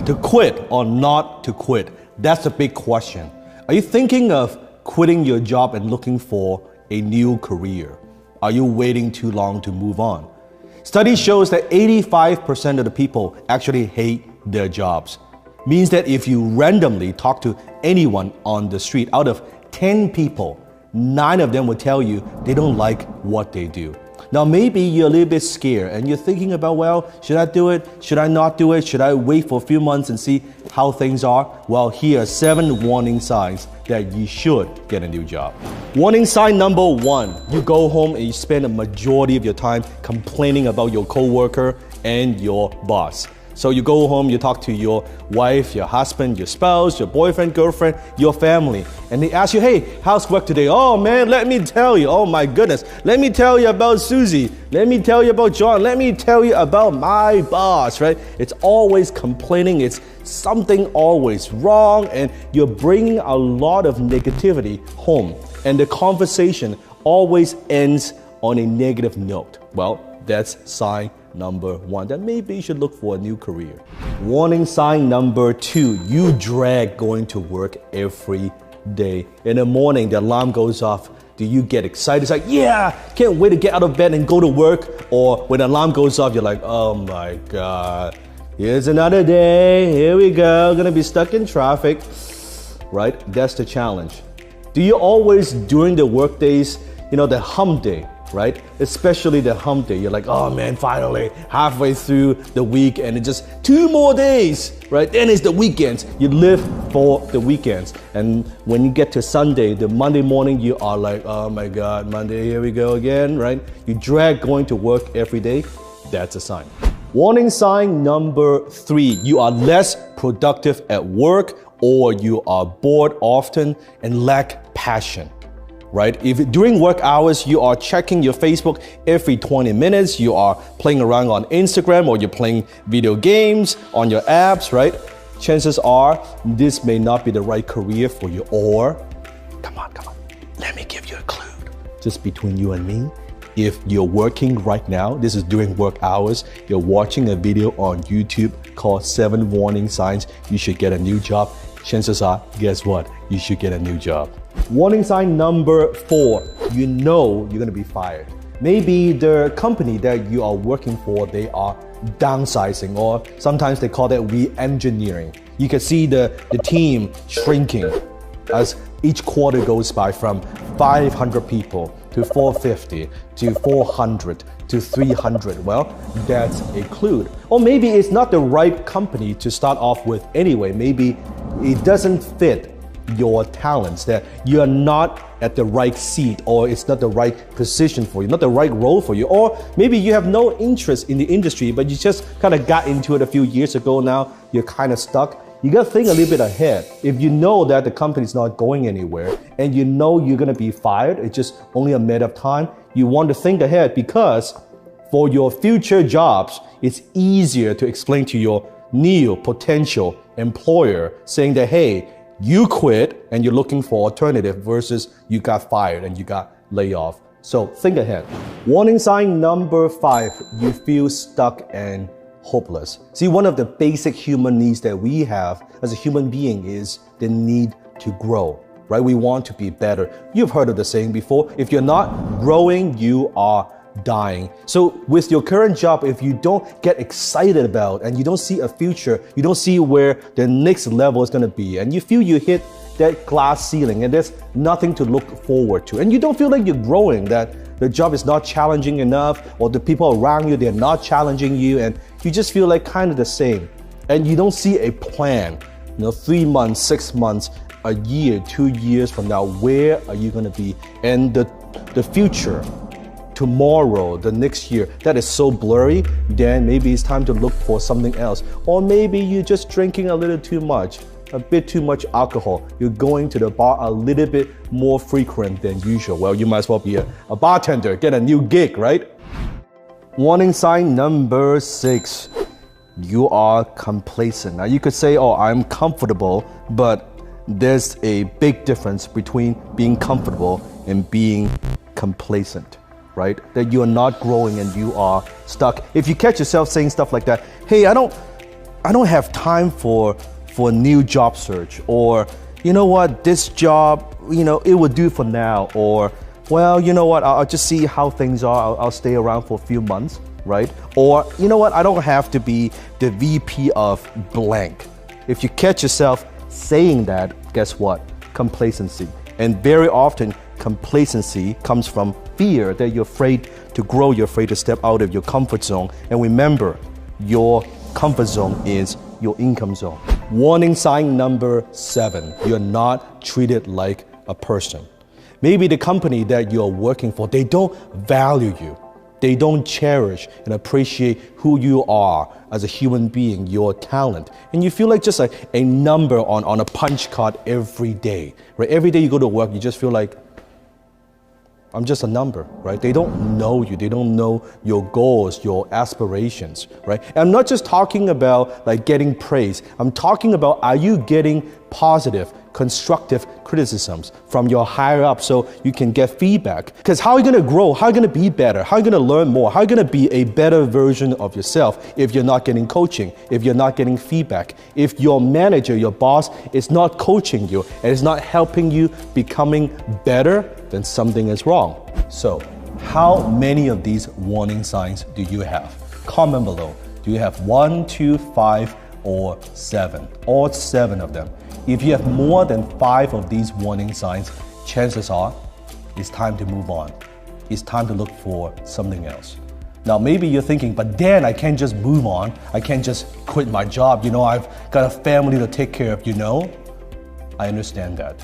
To quit or not to quit, that's a big question. Are you thinking of quitting your job and looking for a new career? Are you waiting too long to move on? Study shows that 85% of the people actually hate their jobs. Means that if you randomly talk to anyone on the street, out of 10 people, 9 of them will tell you they don't like what they do. Now, maybe you're a little bit scared and you're thinking about, well, should I do it? Should I not do it? Should I wait for a few months and see how things are? Well, here are 7 warning signs that you should get a new job. Warning sign number 1, you go home and you spend a majority of your time complaining about your coworker and your boss. So you go home, you talk to your wife, your husband, your spouse, your boyfriend, girlfriend, your family, and they ask you, hey, how's work today? Oh man, let me tell you, oh my goodness, let me tell you about Susie, let me tell you about John, let me tell you about my boss, right? It's always complaining, it's something always wrong, and you're bringing a lot of negativity home, and the conversation always ends on a negative note. Well, that's sign number 1, that maybe you should look for a new career. Warning sign number 2, you drag going to work every day. In the morning, the alarm goes off. Do you get excited? It's like, yeah, can't wait to get out of bed and go to work. Or when the alarm goes off, you're like, oh my God, here's another day. Here we go, gonna be stuck in traffic. Right? That's the challenge. Do you always, during the work days, the hump day, right? Especially the hump day. You're like, oh man, finally, halfway through the week and it's just 2 more days, right? Then it's the weekends. You live for the weekends. And when you get to Sunday, the Monday morning, you are like, oh my God, Monday, here we go again, right? You drag going to work every day. That's a sign. Warning sign number 3, you are less productive at work, or you are bored often and lack passion. Right? If during work hours, you are checking your Facebook every 20 minutes, you are playing around on Instagram, or you're playing video games on your apps, right? Chances are this may not be the right career for you. Or, come on, let me give you a clue. Just between you and me, if you're working right now, this is during work hours, you're watching a video on YouTube called 7 Warning Signs You Should Get a New Job. Chances are, guess what? You should get a new job. Warning sign number 4, you know you're gonna be fired. Maybe the company that you are working for, they are downsizing, or sometimes they call that re-engineering. You can see the team shrinking as each quarter goes by, from 500 people to 450 to 400 to 300. Well, that's a clue. Or maybe it's not the right company to start off with anyway. Maybe it doesn't fit your talents, that you're not at the right seat, or it's not the right position for you, not the right role for you. Or maybe you have no interest in the industry, but you just kind of got into it a few years ago. Now you're kind of stuck. You got to think a little bit ahead. If you know that the company's not going anywhere and you know you're going to be fired, it's just only a matter of time, you want to think ahead, because for your future jobs, it's easier to explain to your new potential employer saying that, hey, you quit and you're looking for alternative, versus you got fired and you got laid off. So think ahead. Warning sign number 5, you feel stuck and hopeless. See, one of the basic human needs that we have as a human being is the need to grow, right? We want to be better. You've heard of the saying before, if you're not growing, you are dying. So with your current job, if you don't get excited about and you don't see a future, you don't see where the next level is going to be, and you feel you hit that glass ceiling and there's nothing to look forward to, and you don't feel like you're growing, that the job is not challenging enough, or the people around you, they're not challenging you, and you just feel like kind of the same, and you don't see a plan, 3 months, 6 months, a year, 2 years from now, where are you going to be? And the future, tomorrow, the next year, that is so blurry, then maybe it's time to look for something else. Or maybe you're just drinking a little too much, a bit too much alcohol. You're going to the bar a little bit more frequent than usual. Well, you might as well be a bartender, get a new gig, right? Warning sign number 6, you are complacent. Now you could say, oh, I'm comfortable, but there's a big difference between being comfortable and being complacent. right? That you're not growing and you are stuck. If you catch yourself saying stuff like that, hey, I don't have time for a new job search, or you know what, this job, it would do for now, or well, you know what, I'll just see how things are. I'll stay around for a few months, right? Or you know what, I don't have to be the VP of blank. If you catch yourself saying that, guess what? Complacency. And very often, complacency comes from fear that you're afraid to grow, you're afraid to step out of your comfort zone. And remember, your comfort zone is your income zone. Warning sign number 7, you're not treated like a person. Maybe the company that you're working for, they don't value you. They don't cherish and appreciate who you are as a human being, your talent. And you feel like just a number on a punch card every day, right? Every day you go to work, you just feel like, I'm just a number, right? They don't know you. They don't know your goals, your aspirations, right? And I'm not just talking about like getting praise. I'm talking about, are you getting positive, constructive criticisms from your higher up so you can get feedback? Because how are you going to grow? How are you going to be better? How are you going to learn more? How are you going to be a better version of yourself if you're not getting coaching, if you're not getting feedback, if your manager, your boss is not coaching you and is not helping you becoming better, then something is wrong. So how many of these warning signs do you have? Comment below. Do you have 1, 2, 5, or 7? All 7 of them. If you have more than 5 of these warning signs, chances are it's time to move on. It's time to look for something else. Now, maybe you're thinking, but Dan, I can't just move on. I can't just quit my job. I've got a family to take care of, I understand that.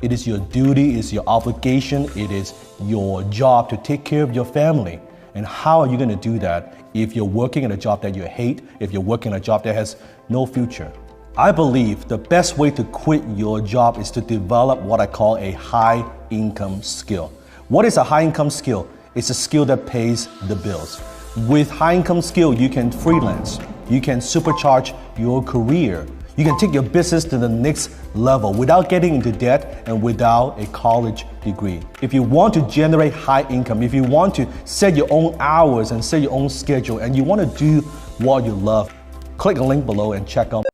It is your duty, it's your obligation, it is your job to take care of your family. And how are you going to do that if you're working in a job that you hate, if you're working in a job that has no future? I believe the best way to quit your job is to develop what I call a high income skill. What is a high income skill? It's a skill that pays the bills. With high income skill, you can freelance, you can supercharge your career, you can take your business to the next level without getting into debt and without a college degree. If you want to generate high income, if you want to set your own hours and set your own schedule, and you want to do what you love, click the link below and check out